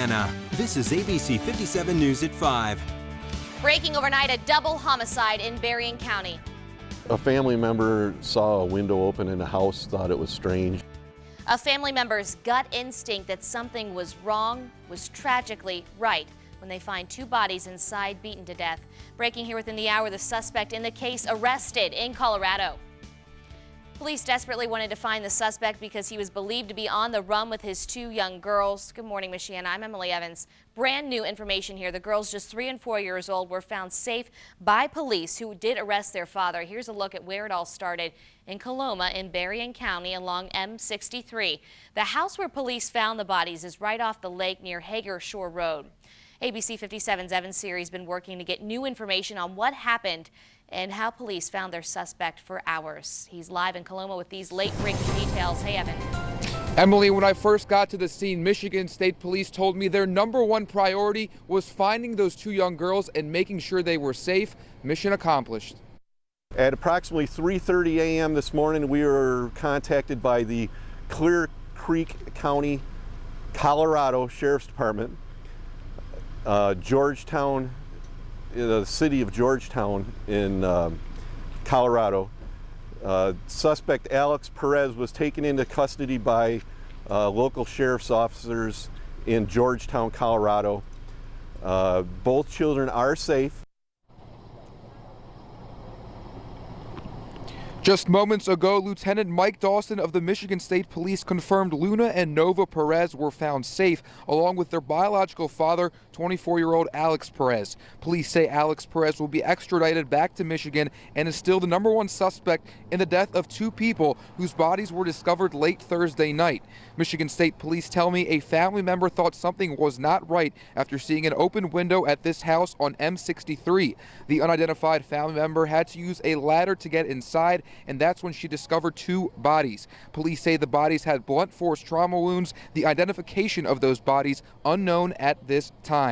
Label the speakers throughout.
Speaker 1: Indiana. This is ABC 57 News at 5.
Speaker 2: Breaking overnight, a double homicide in Berrien County.
Speaker 3: A family member saw a window open in a house, thought it was strange.
Speaker 2: A family member's gut instinct that something was wrong was tragically right when they find two bodies inside, beaten to death. Breaking here within the hour, the suspect in the case arrested in Colorado. Police desperately wanted to find the suspect because he was believed to be on the run with his two young girls. Good morning, Michiana. I'm Emily Evans. Brand new information here. The girls, just 3 and 4 years old, were found safe by police who did arrest their father. Here's a look at where it all started in Coloma in Berrien County along M63. The house where police found the bodies is right off the lake near Hager Shore Road. ABC 57's Evan Siri has been working to get new information on what happened and how police found their suspect for hours. He's live in Coloma with these late-breaking details. Hey, Evan.
Speaker 4: Emily, when I first got to the scene, Michigan State Police told me their #1 priority was finding those two young girls and making sure they were safe. Mission accomplished.
Speaker 3: At approximately 3:30 a.m. this morning, we were contacted by the Clear Creek County, Colorado Sheriff's Department, Georgetown, the city of Georgetown in Colorado. Suspect Alex Perez was taken into custody by local sheriff's officers in Georgetown, Colorado. Both children are safe.
Speaker 4: Just moments ago, Lieutenant Mike Dawson of the Michigan State Police confirmed Luna and Nova Perez were found safe, along with their biological father, 24-year-old Alex Perez. Police say Alex Perez will be extradited back to Michigan and is still the #1 suspect in the death of two people whose bodies were discovered late Thursday night. Michigan State Police tell me a family member thought something was not right after seeing an open window at this house on M63. The unidentified family member had to use a ladder to get inside, and that's when she discovered two bodies. Police say the bodies had blunt force trauma wounds. The identification of those bodies unknown at this time.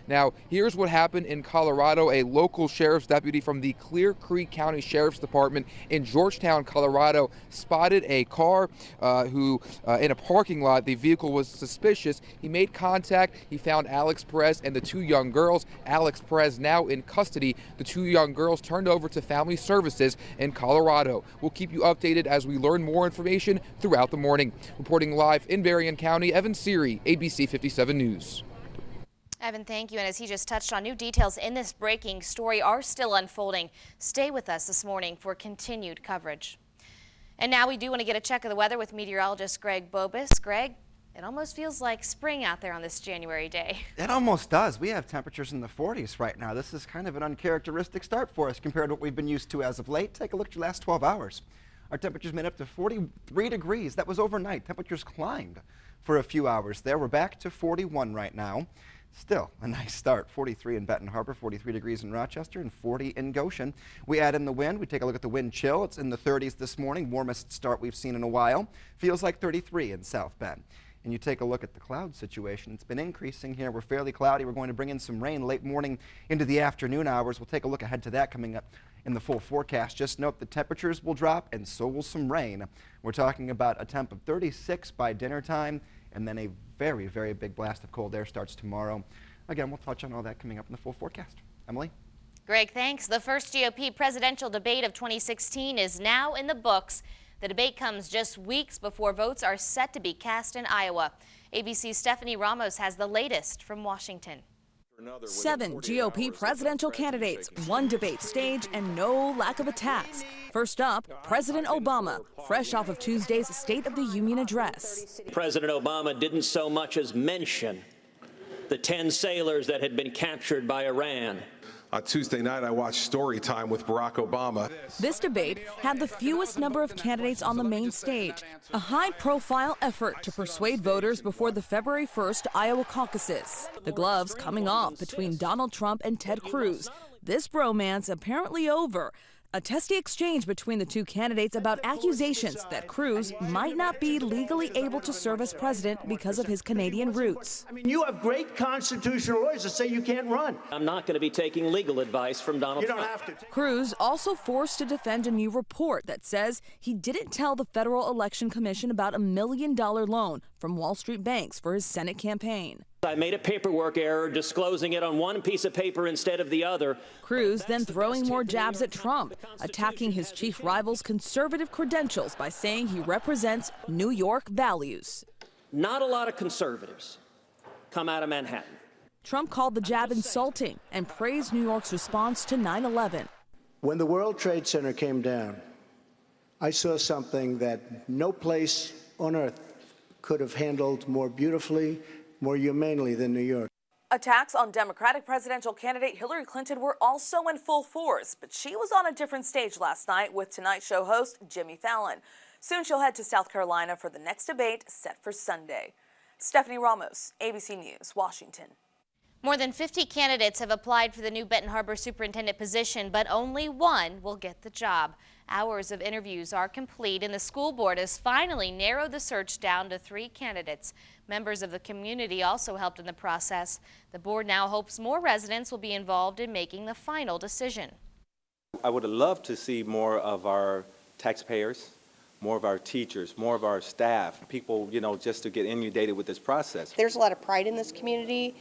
Speaker 4: Now, here's what happened in Colorado. A local sheriff's deputy from the Clear Creek County Sheriff's Department in Georgetown, Colorado, spotted a car in a parking lot. The vehicle was suspicious. He made contact. He found Alex Perez and the two young girls. Alex Perez now in custody. The two young girls turned over to Family Services in Colorado. We'll keep you updated as we learn more information throughout the morning. Reporting live in Berrien County, Evan Siri, ABC 57 News.
Speaker 2: Evan, thank you. And as he just touched on, new details in this breaking story are still unfolding. Stay with us this morning for continued coverage. And now we do want to get a check of the weather with meteorologist Greg Bobus. Greg, it almost feels like spring out there on this January day.
Speaker 5: It almost does. We have temperatures in the 40s right now. This is kind of an uncharacteristic start for us compared to what we've been used to as of late. Take a look at your last 12 hours. Our temperatures made up to 43 degrees. That was overnight. Temperatures climbed for a few hours there. We're back to 41 right now. Still a nice start. 43 in Benton Harbor, 43 degrees in Rochester, and 40 in Goshen. We add in the wind. We take a look at the wind chill. It's in the 30s this morning, warmest start we've seen in a while. Feels like 33 in South Bend. And you take a look at the cloud situation. It's been increasing here. We're fairly cloudy. We're going to bring in some rain late morning into the afternoon hours. We'll take a look ahead to that coming up in the full forecast. Just note the temperatures will drop and so will some rain. We're talking about a temp of 36 by dinner time, and then a very, very big blast of cold air starts tomorrow. Again, we'll touch on all that coming up in the full forecast. Emily?
Speaker 2: Greg, thanks. The first GOP presidential debate of 2016 is now in the books. The debate comes just weeks before votes are set to be cast in Iowa. ABC's Stephanie Ramos has the latest from Washington.
Speaker 6: 7 GOP presidential candidates, 1 debate stage, and no lack of attacks. First up, President Obama, fresh off of Tuesday's State of the Union address.
Speaker 7: President Obama didn't so much as mention the 10 sailors that had been captured by Iran.
Speaker 8: On Tuesday night, I watched Story Time with Barack Obama.
Speaker 6: This debate had the fewest number of candidates on the main stage, a high-profile effort to persuade voters before the February 1st Iowa caucuses. The gloves coming off between Donald Trump and Ted Cruz. This bromance apparently over. A testy exchange between the two candidates about accusations that Cruz might not be legally able to serve as president because of his Canadian roots.
Speaker 9: I mean, you have great constitutional lawyers that say you can't run.
Speaker 7: I'm not going to be taking legal advice from Donald Trump.
Speaker 9: You don't have to.
Speaker 6: Cruz also forced to defend a new report that says he didn't tell the Federal Election Commission about $1 million loan from Wall Street banks for his Senate campaign.
Speaker 7: I made a paperwork error disclosing it on one piece of paper instead of the other.
Speaker 6: Cruz then throwing more jabs at Trump, attacking his chief rival's conservative credentials by saying he represents New York values.
Speaker 7: Not a lot of conservatives come out of Manhattan.
Speaker 6: Trump called the jab insulting and praised New York's response to 9/11.
Speaker 10: When the World Trade Center came down, I saw something that no place on earth could have handled more beautifully, more humanely than New York.
Speaker 6: Attacks on Democratic presidential candidate Hillary Clinton were also in full force, but she was on a different stage last night with Tonight Show host Jimmy Fallon. Soon she'll head to South Carolina for the next debate set for Sunday. Stephanie Ramos, ABC News, Washington.
Speaker 2: More than 50 candidates have applied for the new Benton Harbor superintendent position, but only one will get the job. Hours of interviews are complete, and the school board has finally narrowed the search down to 3 candidates. Members of the community also helped in the process. The board now hopes more residents will be involved in making the final decision.
Speaker 11: I would have loved to see more of our taxpayers, more of our teachers, more of our staff, people, just to get inundated with this process.
Speaker 12: There's a lot of pride in this community.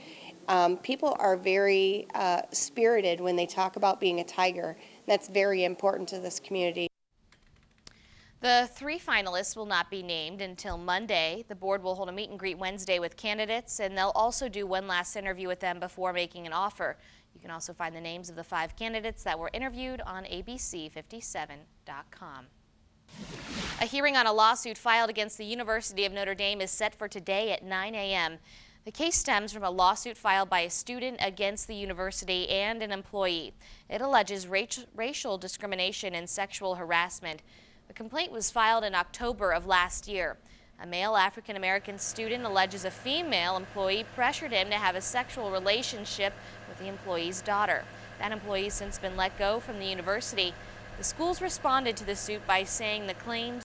Speaker 12: People are very spirited when they talk about being a Tiger. That's very important to this community.
Speaker 2: The 3 finalists will not be named until Monday. The board will hold a meet and greet Wednesday with candidates, and they'll also do one last interview with them before making an offer. You can also find the names of the 5 candidates that were interviewed on abc57.com. A hearing on a lawsuit filed against the University of Notre Dame is set for today at 9 a.m. The case stems from a lawsuit filed by a student against the university and an employee. It alleges racial discrimination and sexual harassment. The complaint was filed in October of last year. A male African-American student alleges a female employee pressured him to have a sexual relationship with the employee's daughter. That employee has since been let go from the university. The schools responded to the suit by saying the claims